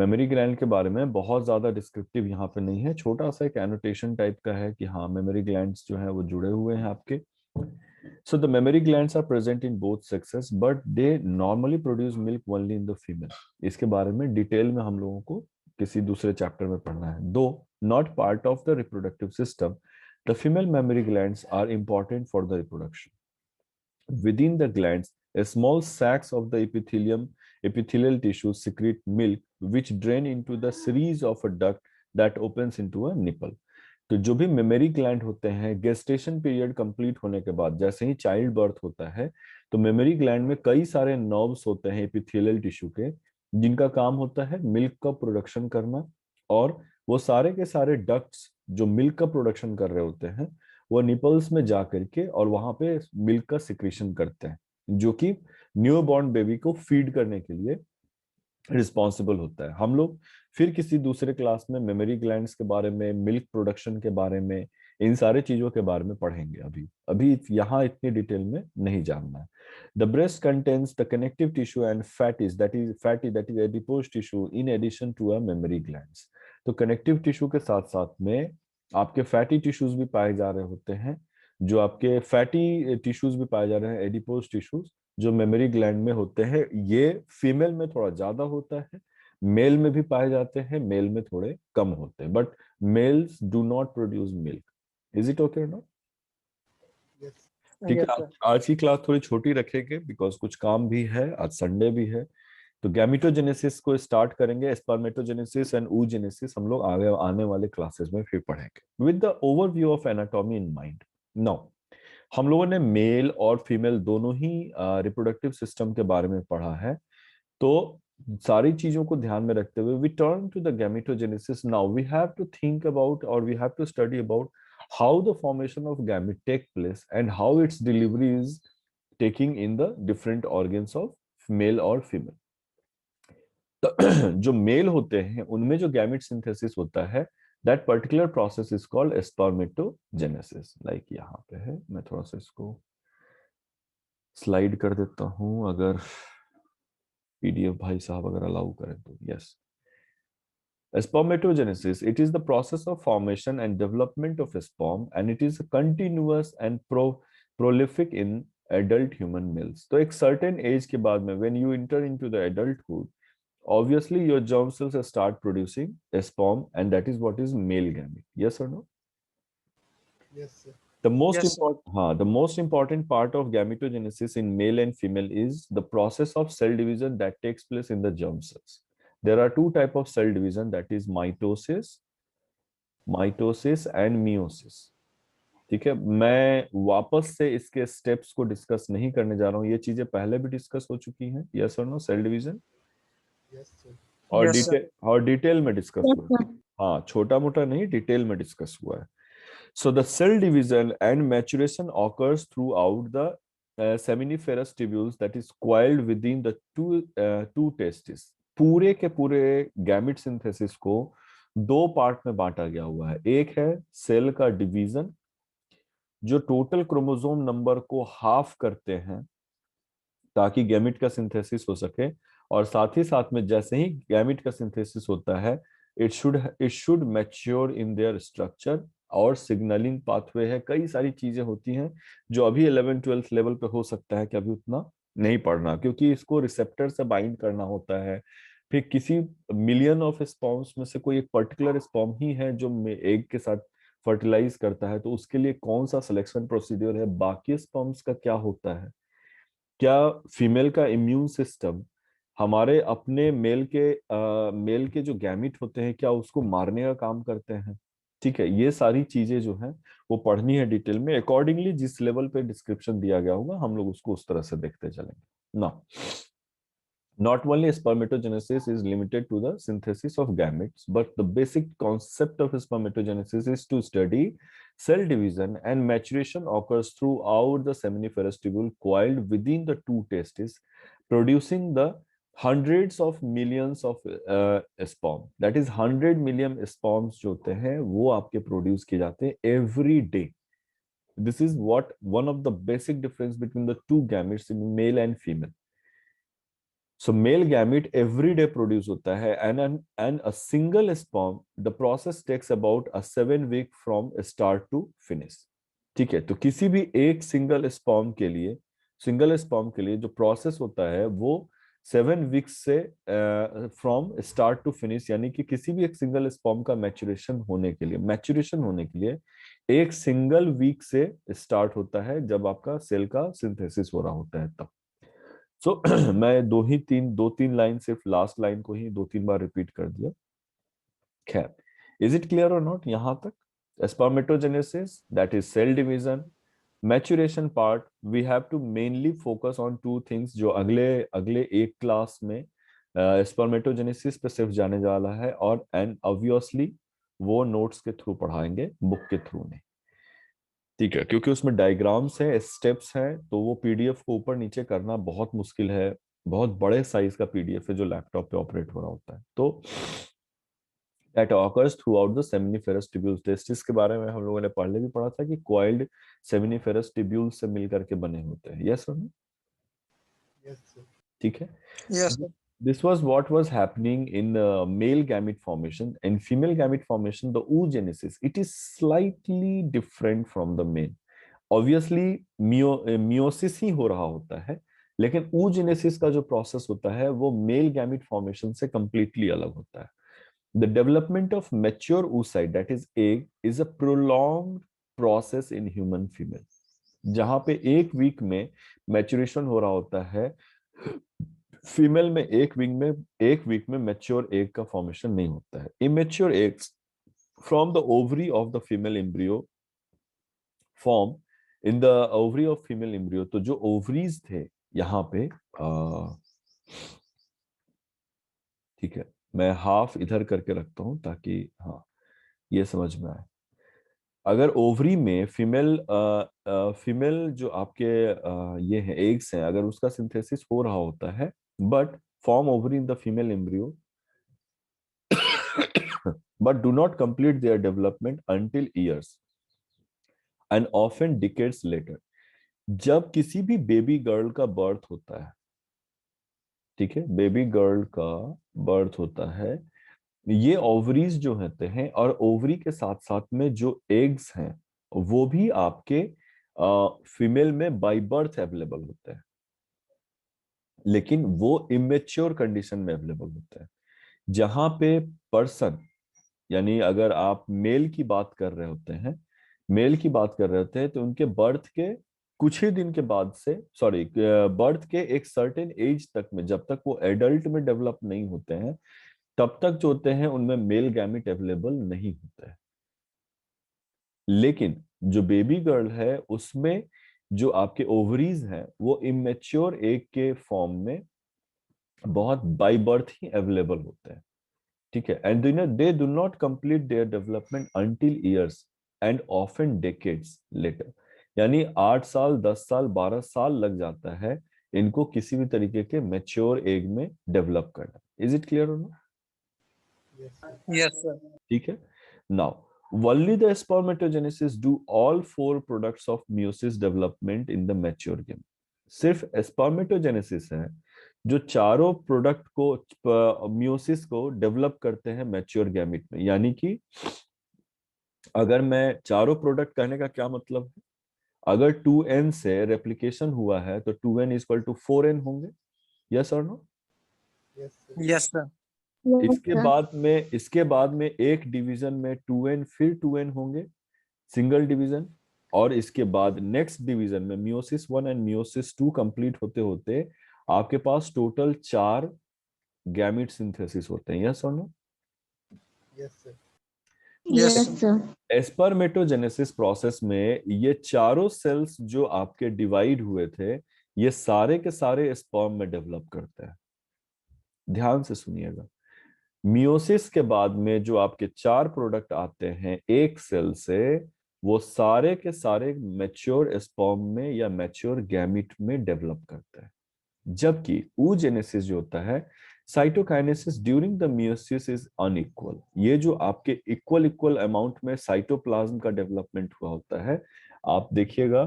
Memory gland के बारे में बहुत ज्यादा डिस्क्रिप्टिव यहाँ पे नहीं है, छोटा सा एक एनोटेशन टाइप का है कि हाँ मेमोरी ग्लैंड्स जो है वो जुड़े हुए हैं आपके। So the mammary glands are present in both sexes but they normally produce milk only in the female. इसके बारे में डिटेल में हम लोगों को किसी दूसरे चैप्टर में पढ़ना है। Though not part of the reproductive system, the female mammary glands are important for the reproduction. Within the glands, a small sacs of the epithelial tissue secrete milk, which drain into the series of a duct that opens into a nipple. तो जो भी memory gland होते हैं gestation period complete होने के बाद, जैसे ही child birth होता है, तो मेमोरी ग्लैंड में कई सारे नर्व्स होते हैं एपिथेलियल टिश्यू के, जिनका काम होता है मिल्क का प्रोडक्शन करना। और वो सारे के सारे डक्ट्स जो मिल्क का प्रोडक्शन कर रहे होते हैं, वो निपल्स में जा करके और वहां पे मिल्क का सिक्रीशन करते हैं, जो कि न्यू बॉर्न बेबी को फीड करने के लिए रिस्पॉन्सिबल होता है। हम लोग फिर किसी दूसरे क्लास में मेमोरी ग्लैंड्स के बारे में, मिल्क प्रोडक्शन के बारे में, इन सारे चीजों के बारे में पढ़ेंगे। अभी अभी यहाँ इतनी डिटेल में नहीं जानना है। The breast contains the connective tissue and fatty that is adipose tissue in addition to a memory glands. तो कनेक्टिव टिश्यू के साथ साथ में आपके फैटी टिश्यूज भी पाए जा रहे होते हैं। जो आपके फैटी टिश्यूज भी पाए जा रहे हैं, एडिपोज टिश्यूज, जो मेमोरी ग्लैंड में होते हैं। ये फीमेल में थोड़ा ज्यादा होता है, मेल में भी पाए जाते हैं, मेल में थोड़े कम होते हैं, but males do not produce milk. Is it okay ना? Yes. ठीक है, यस सर। आज की क्लास थोड़ी छोटी रखेंगे बिकॉज कुछ काम भी है, आज संडे भी है। तो गैमिटोजेनेसिस को स्टार्ट करेंगे, स्पर्मेटोजेनेसिस एंड oogenesis हम लोग आगे आने वाले क्लासेस में फिर पढ़ेंगे with the overview of anatomy in mind. Now हम लोगों ने मेल और फीमेल दोनों ही रिप्रोडक्टिव सिस्टम के बारे में पढ़ा है। तो सारी चीजों को ध्यान में रखते हुए we turn to the gametogenesis. Now we have to think about और we have to study about how the formation of gamete take place and how its delivery is taking in the different organs of male और female. तो जो mail होते हैं उनमें जो gamete synthesis होता है, that particular process is called spermatogenesis. Like यहाँ पे है, मैं थोड़ा सा इसको स्लाइड कर देता हूं, अगर पीडीएफ भाई साहब अगर अलाउ करें तो। Yes, spermatogenesis, it is the process of formation and development of a sperm and it is continuous and prolific in adult human males. तो एक certain age के बाद में when you enter into the adulthood, obviously your germ cells start producing a sperm and that is what is male gamete. Yes or no? Yes, sir. Yes sir. The most important part of gametogenesis in male and female is the process of cell division that takes place in the germ cells. There are two type of cell division, that is mitosis and meiosis. ठीक है, मैं वापस से इसके steps को discuss नहीं करने जा रहा हूँ, ये चीजें पहले भी डिस्कस हो चुकी हैं। यस और no? Cell division Yes, sir. Yes sir. और डिटेल में डिस्कस Yes, हुआ sir. है। हाँ, छोटा मोटा नहीं, डिटेल में डिस्कस हुआ है। So the cell division and maturation occurs throughout the seminiferous tubules that is coiled within the two testes. पूरे के पूरे गैमेट सिंथेसिस को दो पार्ट में बांटा गया हुआ है। एक है सेल का डिवीजन, जो टोटल क्रोमोसोम नंबर को हाफ करते हैं ताकि गैमेट का सिंथेसिस हो सके। और साथ ही साथ में जैसे ही गैमेट का सिंथेसिस होता है, it should mature in their structure और सिग्नलिंग पाथवे है, कई सारी चीजें होती हैं जो अभी 11th-12th लेवल पे हो सकता है कि अभी उतना नहीं पढ़ना, क्योंकि इसको रिसेप्टर से बाइंड करना होता है। फिर किसी मिलियन ऑफ स्पर्म्स में से कोई एक पर्टिकुलर स्पर्म ही है जो एग के साथ फर्टिलाइज करता है, तो उसके लिए कौन सा सिलेक्शन प्रोसीड्योर है, बाकी स्पर्म्स का क्या होता है, क्या फीमेल का इम्यून सिस्टम हमारे अपने मेल के जो गैमिट होते हैं क्या उसको मारने का काम करते हैं। ठीक है, ये सारी चीजें जो हैं वो पढ़नी है डिटेल में, अकॉर्डिंगली जिस लेवल पे डिस्क्रिप्शन दिया गया होगा हम लोग उसको उस तरह से देखते चलेंगे ना। Not only spermatogenesis is limited to the synthesis of gametes, but the basic concept of spermatogenesis is to study cell division and maturation occurs throughout the seminiferous tubule coiled within the two testes, producing the hundreds of millions of sperm. That is 100 million sperms जो होते हैं वो आपके produce किए जाते हैं every day. This is what one of the basic difference between the two gametes in male and female. So male gamete every day produce होता है and a single sperm the process takes about a 7 week from start to finish. ठीक है, तो किसी भी एक single sperm के लिए जो प्रोसेस होता है वो 7 वीक्स से फ्रॉम स्टार्ट टू फिनिश, यानी कि किसी भी एक सिंगल स्पर्म का मैच्योरेशन होने के लिए एक सिंगल वीक से स्टार्ट होता है, जब आपका सेल का सिंथेसिस हो रहा होता है तब। सो मैं दो तीन लाइन सिर्फ लास्ट लाइन को ही 2-3 बार रिपीट कर दिया। खैर, इज इट क्लियर और नॉट यहां तक? spermatogenesis, that is cell division, maturation part, we have to mainly focus on two things जो अगले अगले एक क्लास में स्पर्मेटोजेनेसिस पे सिर्फ जाने जा रहा है, और एंड ऑब्वियसली वो नोट्स के थ्रू पढ़ाएंगे, बुक के थ्रू नहीं। ठीक है, क्योंकि उसमें डायग्राम्स है, स्टेप्स हैं, तो वो पीडीएफ को ऊपर नीचे करना बहुत मुश्किल है। बहुत बड़े साइज का पीडीएफ है जो लैपटॉप पे ऑपरेट हो रहा होता है। तो that occurs throughout the seminiferous tubules। Testis के बारे में हम लोगों ने पहले भी पढ़ा था कि coiled seminiferous tubules से मिलकर के बने होते हैं। यस और नो? Yes, sir. ठीक है। Yes, sir. This was what was happening in male gamete formation. In female gamete formation, the oogenesis, it is slightly different from the male। Obviously meiosis ही हो रहा होता है, लेकिन oogenesis का जो प्रोसेस होता है वो मेल गैमिट फॉर्मेशन से कंप्लीटली अलग होता है। The development of mature oocyte, that is egg, is a prolonged process in human female। जहां पे एक वीक में मैच्योरेशन हो रहा होता है, फीमेल में एक वीक में मैच्योर एग का फॉर्मेशन नहीं होता है। Immature eggs from the ovary of the female embryo form in the ovary of female embryo. तो जो ओवरीज थे यहाँ पे, ठीक है, मैं हाफ इधर करके रखता हूं ताकि हाँ ये समझ में आए। अगर ओवरी में फीमेल जो आपके ये है एग्स हैं, अगर उसका सिंथेसिस हो रहा होता है, but form ovary in the female embryo but do not complete their development until years and often decades later। जब किसी भी बेबी गर्ल का बर्थ होता है, ठीक है, बेबी गर्ल का बर्थ होता है, ये ओवरीज जो होते हैं और ओवरी के साथ साथ में जो एग्स हैं वो भी आपके फीमेल में बाय बर्थ अवेलेबल होते हैं, लेकिन वो इमेच्योर कंडीशन में अवेलेबल होते हैं। जहां पे पर्सन, यानी अगर आप मेल की बात कर रहे होते हैं, तो उनके बर्थ के कुछ ही दिन के बाद से, सॉरी, बर्थ के एक सर्टेन एज तक में, जब तक वो एडल्ट में डेवलप नहीं होते हैं, तब तक जो होते हैं उनमें मेल गैमिट अवेलेबल नहीं होता है। लेकिन जो बेबी गर्ल है उसमें जो आपके ओवरीज हैं वो इमेच्योर एग के फॉर्म में बहुत बाय बर्थ ही अवेलेबल होते हैं। ठीक है, and they do not complete their development until years and often decades later. यानी 8 साल, 10 साल, 12 साल लग जाता है इनको किसी भी तरीके के मैच्योर एग में डेवलप करना। Is it clear? Yes, sir. Yes, sir. ठीक है। Now only the spermatogenesis do all 4 products of meiosis development in the mature game। सिर्फ स्पर्मेटोजेनेसिस है जो चारों प्रोडक्ट को मियोसिस को डेवलप करते हैं मैच्योर गैमिट में। यानी कि अगर मैं चारों प्रोडक्ट कहने का क्या मतलब है, अगर 2n से रेप्लिकेशन हुआ है तो 2n इक्वल टू 4n होंगे। यस और no? Yes, sir. Yes, sir. इसके बाद में एक डिवीजन में 2n फिर 2n होंगे, सिंगल डिवीजन। और इसके बाद नेक्स्ट डिवीजन में मियोसिस 1 एंड मियोसिस 2 कंप्लीट होते होते आपके पास टोटल 4 गैमिट सिंथेसिस होते हैं। यस और no? Yes, sir. Yes, Yes, sir. sir. Spermatogenesis process में ये चारों सेल्स जो आपके डिवाइड हुए थे, ये सारे के सारे स्पर्म में डेवलप करते हैं। ध्यान से सुनिएगा, मियोसिस के बाद में जो आपके 4 प्रोडक्ट आते हैं एक सेल से, वो सारे के सारे मैच्योर स्पर्म में या मैच्योर गैमिट में डेवलप करते हैं। जबकि oogenesis जो होता है, cytokinesis during the meiosis is unequal. ये जो आपके इक्वल अमाउंट में साइटोप्लाज्म का डेवलपमेंट हुआ होता है, आप देखिएगा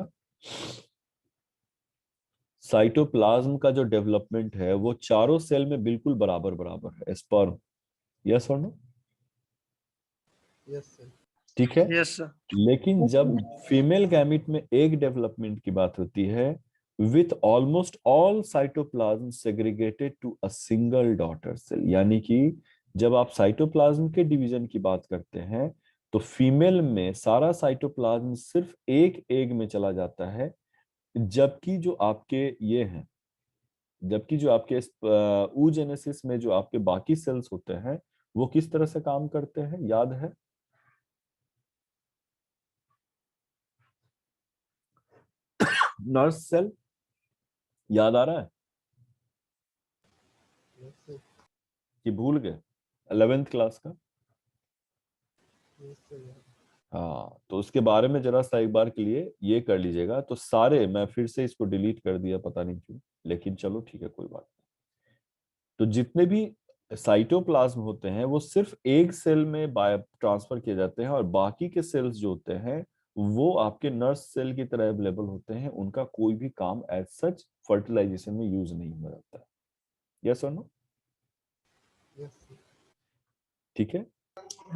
साइटोप्लाज्म का जो डेवलपमेंट है वो चारों सेल में बिल्कुल बराबर बराबर है, स्पर्म। यस और नो? Yes, sir. ठीक है। Yes, sir. लेकिन जब फीमेल गैमीट में एग डेवलपमेंट की बात होती है, with almost all cytoplasm segregated to a single daughter cell, यानी कि जब आप साइटोप्लाज्म के डिवीजन की बात करते हैं तो फीमेल में सारा साइटोप्लाज्म सिर्फ एक एग में चला जाता है, जबकि जो आपके ये हैं, जबकि जो आपके oogenesis में जो आपके बाकी सेल्स होते हैं वो किस तरह से काम करते हैं, याद है? नर्स सेल, याद आ रहा है Yes, sir. कि भूल गए 11th क्लास का? Yes, sir. Yeah. हाँ, तो उसके बारे में जरा सा एक बार के लिए ये कर लीजिएगा। तो सारे, मैं फिर से इसको डिलीट कर दिया पता नहीं क्यों, लेकिन चलो ठीक है, कोई बात नहीं। तो जितने भी साइटोप्लाज्म होते हैं वो सिर्फ एक सेल में बाय ट्रांसफर किए जाते हैं, और बाकी के सेल्स जो होते हैं वो आपके नर्स सेल की तरह अवेलेबल होते हैं, उनका कोई भी काम एज सच फर्टिलाइजेशन में यूज नहीं हो जाता है। यस और नो? Yes, sir. ठीक है।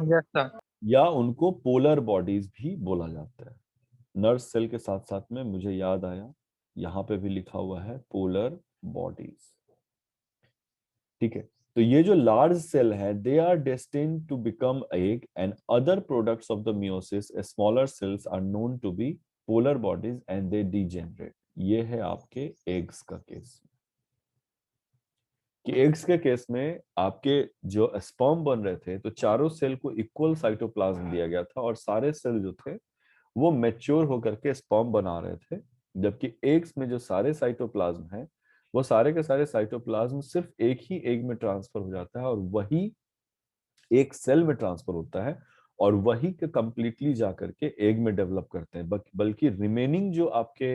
Yes, sir. या उनको पोलर बॉडीज भी बोला जाता है। नर्स सेल के साथ साथ में मुझे याद आया, यहाँ पे भी लिखा हुआ है पोलर बॉडीज। ठीक है। तो ये जो लार्ज सेल है, they are destined to become egg and other products of the meiosis smaller cells are known to be polar bodies and they degenerate. ये है आपके एग्स का केस। कि एग्स के केस में आपके जो स्पर्म बन रहे थे तो चारों सेल को इक्वल साइटोप्लाज्म दिया गया था, और सारे सेल जो थे वो मैच्योर होकर के स्पर्म बना रहे थे, जबकि एग्स में जो सारे साइटोप्लाज्म है वो सारे के सारे साइटोप्लाज्म सिर्फ एक ही एग में ट्रांसफर हो जाता है, और वही एक सेल में ट्रांसफर होता है, और वही के कंप्लीटली जाकर के एग में डेवलप करते हैं। बल्कि रिमेनिंग जो आपके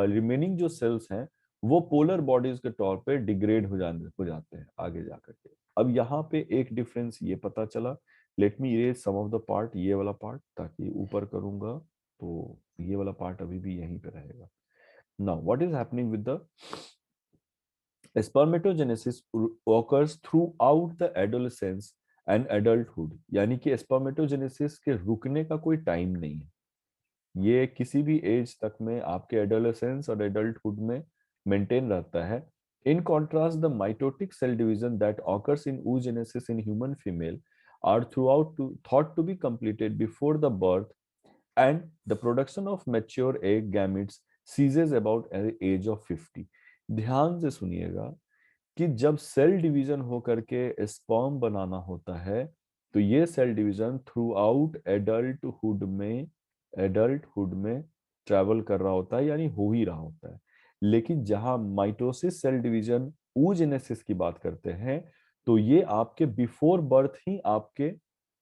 रिमेनिंग जो सेल्स हैं वो पोलर बॉडीज के तौर पे डिग्रेड हो जाते हैं आगे जाकर के। अब यहाँ पे एक डिफरेंस ये पता चला। Let me erase some of the part, ये वाला पार्ट, ताकि ऊपर करूंगा तो ये वाला पार्ट अभी भी यहीं पे रहेगा। Now what is happening with the spermatogenesis occurs throughout the adolescence and adulthood, यानी कि spermatogenesis के रुकने का कोई टाइम नहीं है, ये किसी भी एज तक में आपके एडोलेसेंस और एडल्टहुड में मेंटेन रहता है। In contrast, the mitotic cell division that occurs in oogenesis in human female are thought to be completed before the birth, and the production of mature egg gametes ceases about the age of 50। ध्यान से सुनिएगा कि जब cell division होकर के sperm बनाना होता है तो ये cell division throughout adulthood में ट्रैवल कर रहा होता है, यानी हो ही रहा होता है। लेकिन जहां माइटोसिस सेल डिवीजन oogenesis की बात करते हैं तो ये आपके बिफोर बर्थ ही आपके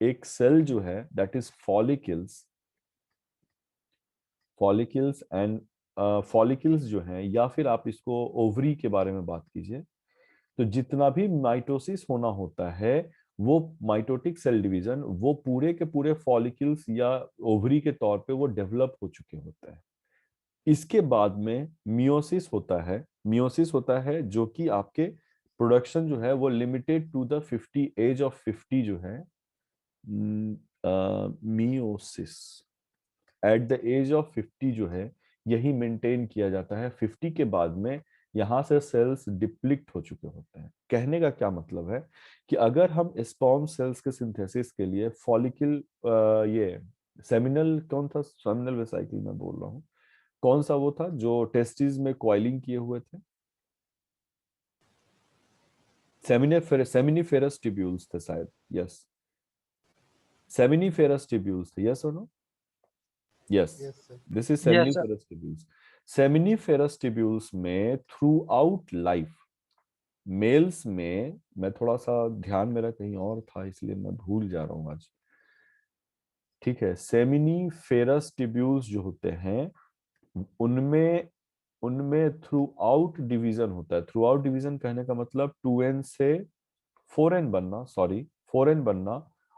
एक सेल जो है that is follicles and follicles जो हैं, या फिर आप इसको ओवरी के बारे में बात कीजिए, तो जितना भी माइटोसिस होना होता है वो माइटोटिक सेल डिवीजन वो पूरे के पूरे फॉलिकल्स या ओवरी के तौर पे वो डेवलप हो चुके होते हैं। इसके बाद में मियोसिस होता है जो कि आपके प्रोडक्शन जो है वो limited to the 50 age of 50 जो है, meiosis at the age of 50 जो है यही मेंटेन किया जाता है। 50 के बाद में यहाँ से सेल्स डिप्लीट हो चुके होते हैं। कहने का क्या मतलब है कि अगर हम स्पर्म सेल्स के सिंथेसिस के लिए फॉलिकल, ये सेमिनल कौन था, सेमिनल वेसाइकल मैं बोल रहा हूँ, कौन सा वो था जो टेस्टिस में कॉइलिंग किए हुए थे, सेमिनिफेरस ट्यूब्यूल्स थे शायद। यस, सेमिनिफेरस ट्यूब्यूल्स थे। यस और no? Yes, Yes, sir. This is Yes, sir. Seminiferous tubules. Seminiferous tubules में थ्रू आउट लाइफ मेल्स में, मैं थोड़ा सा ध्यान मेरा कहीं और था इसलिए मैं भूल जा रहा हूँ आज। ठीक है, सेमिनिफेरस ट्यूब्यूल्स जो होते हैं उनमें उनमें थ्रू आउट डिवीजन होता है। थ्रू आउट डिवीजन कहने का मतलब 2n से 4n बनना, सॉरी 4n बनना,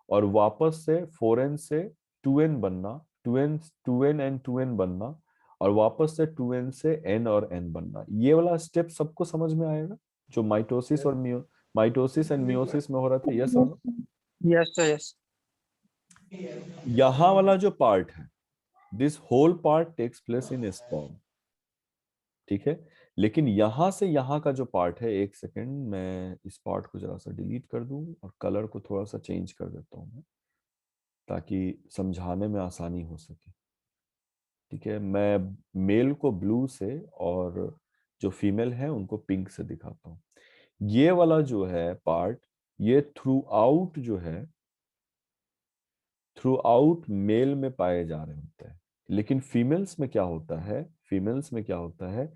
और वापस से 4n से 2n बनना, 2n 2n एंड 2n बनना, और वापस से 2n से n और n बनना। ये वाला स्टेप सबको समझ में आएगा जो माइटोसिस और माइटोसिस एंड मियोसिस में हो रहा था? यस और नो? Yes, sir. Yes. यहां वाला जो पार्ट है, this whole part takes place in sperm, ठीक है। लेकिन यहां से यहां का जो पार्ट है, एक सेकेंड मैं इस पार्ट को जरा सा डिलीट कर दूं और कलर को थोड़ा सा चेंज कर देता हूं मैं, ताकि समझाने में आसानी हो सके। ठीक है, मैं मेल को ब्लू से और जो फीमेल है उनको पिंक से दिखाता हूँ। ये वाला जो है पार्ट, ये थ्रू आउट जो है, थ्रू आउट मेल में पाए जा रहे होते हैं। लेकिन फीमेल्स में क्या होता है, फीमेल्स में क्या होता है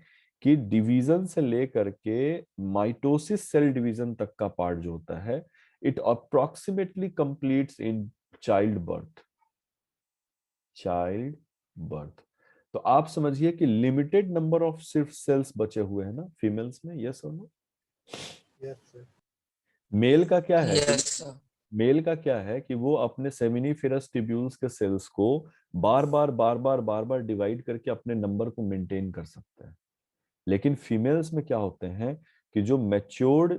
कि डिवीजन से लेकर के माइटोसिस सेल डिवीजन तक का पार्ट जो होता है, it approximately completes in child birth. Child birth. तो आप समझिए कि लिमिटेड नंबर ऑफ सिर्फ सेल्स बचे हुए हैं ना फीमेल्स में। यस और नो? Yes, sir. मेल का क्या है कि Yes, sir. मेल का क्या है कि वो अपने सेमिनिफेरस ट्यूब्यूल्स के सेल्स को बार बार डिवाइड करके अपने नंबर को मेंटेन कर सकते हैं। लेकिन फीमेल्स में क्या होते हैं कि जो मैच्योर्ड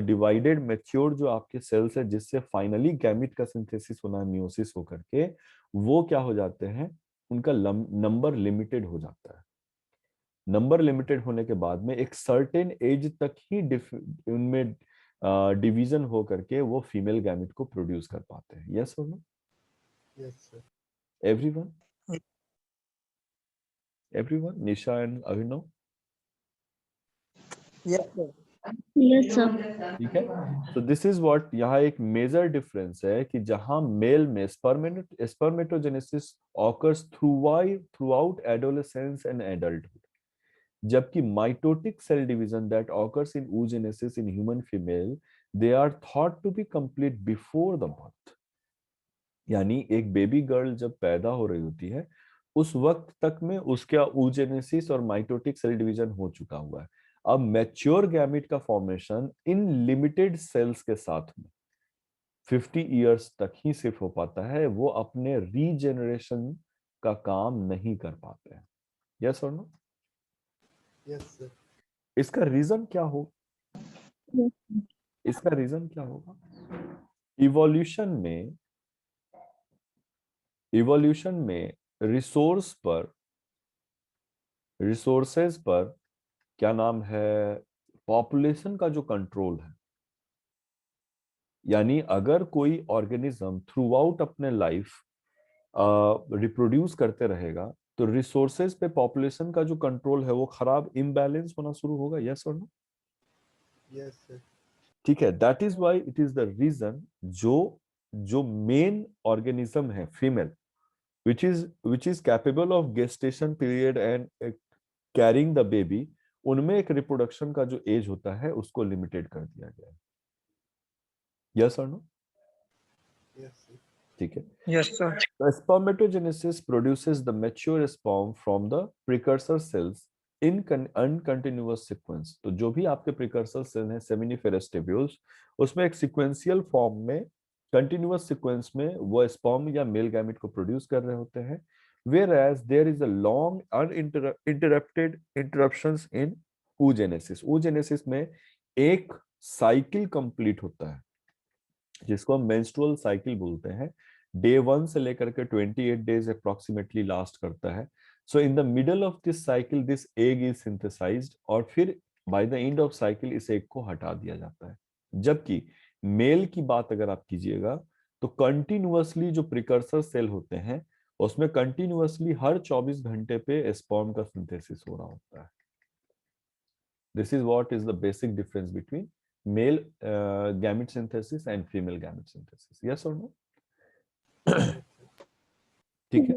डिवाइडेड मैच्योर्ड जो आपके सेल्स है, जिससे फाइनली गैमिट का सिंथेसिस होना है मियोसिस होकर के, वो क्या हो जाते हैं, उनका नंबर लिमिटेड हो जाता है। नंबर लिमिटेड होने के बाद में एक सर्टेन एज तक ही उनमें डिवीजन हो करके वो फीमेल गैमिट को प्रोड्यूस कर पाते हैं। यस और no? Yes, sir. Everyone? Everyone? Nisha and Abhinav? Yes, sir. Yes, sir. ठीक है। तो दिस इज व्हाट, यहाँ एक मेजर डिफरेंस है कि जहां मेल में spermatogenesis occurs throughout adolescence and adulthood, जबकि mitotic cell division that occurs in oogenesis in human female, they are thought to be complete before the birth. यानी एक baby girl जब पैदा हो रही होती है, उस वक्त तक में उसका oogenesis और माइटोटिक सेल डिवीजन हो चुका हुआ है। अब मैच्योर गैमिट का फॉर्मेशन इन लिमिटेड सेल्स के साथ में 50 इयर्स तक ही सिर्फ हो पाता है, वो अपने रीजेनरेशन का काम नहीं कर पाते हैं। यस और नो? Yes, sir. इसका रीजन क्या हो, इसका रीजन क्या होगा? इवोल्यूशन में, इवोल्यूशन में रिसोर्सेज पर क्या नाम है, पॉपुलेशन का जो कंट्रोल है, यानी अगर कोई ऑर्गेनिज्म थ्रू आउट अपने लाइफ रिप्रोड्यूस करते रहेगा, तो रिसोर्सेज पे पॉपुलेशन का जो कंट्रोल है वो खराब, इम्बैलेंस होना शुरू होगा। यस और नो? Yes, sir. ठीक है, that is why it is the reason जो जो मेन ऑर्गेनिज्म है female, which is capable of gestation period and carrying the baby, उनमें एक रिप्रोडक्शन का जो एज होता है उसको लिमिटेड कर दिया गया है। यस और नो? Yes, sir. ठीक है। Yes, sir. The spermatogenesis produces the mature sperm from the precursor cells in uncontinuous sequence। तो जो भी आपके precursor सेल हैं सेमिनिफेरस ट्यूब्यूल्स, उसमें एक सीक्वेंशियल फॉर्म में, कंटिन्यूअस सीक्वेंस में वो स्पर्म या मेल गैमेट को प्रोड्यूस कर रहे होते हैं। Whereas there is a long uninterrupted interruptions in oogenesis। oogenesis में एक साइकिल कंप्लीट होता है जिसको हम मेंस्ट्रुअल साइकिल बोलते हैं। डे 1 से लेकर के 28 डेज अप्रोक्सीमेटली लास्ट करता है। So in the middle of this cycle this egg is synthesised, और फिर by the end of cycle इस एग को हटा दिया जाता है। जबकि मेल की बात अगर आप कीजिएगा तो कंटिन्यूअसली जो प्रिकर्सर सेल होते हैं उसमें कंटिन्यूअसली हर 24 घंटे पे स्पर्म का सिंथेसिस हो रहा होता है। This is what is the basic difference between male gamete synthesis and female gamete synthesis. Yes or no? ठीक है।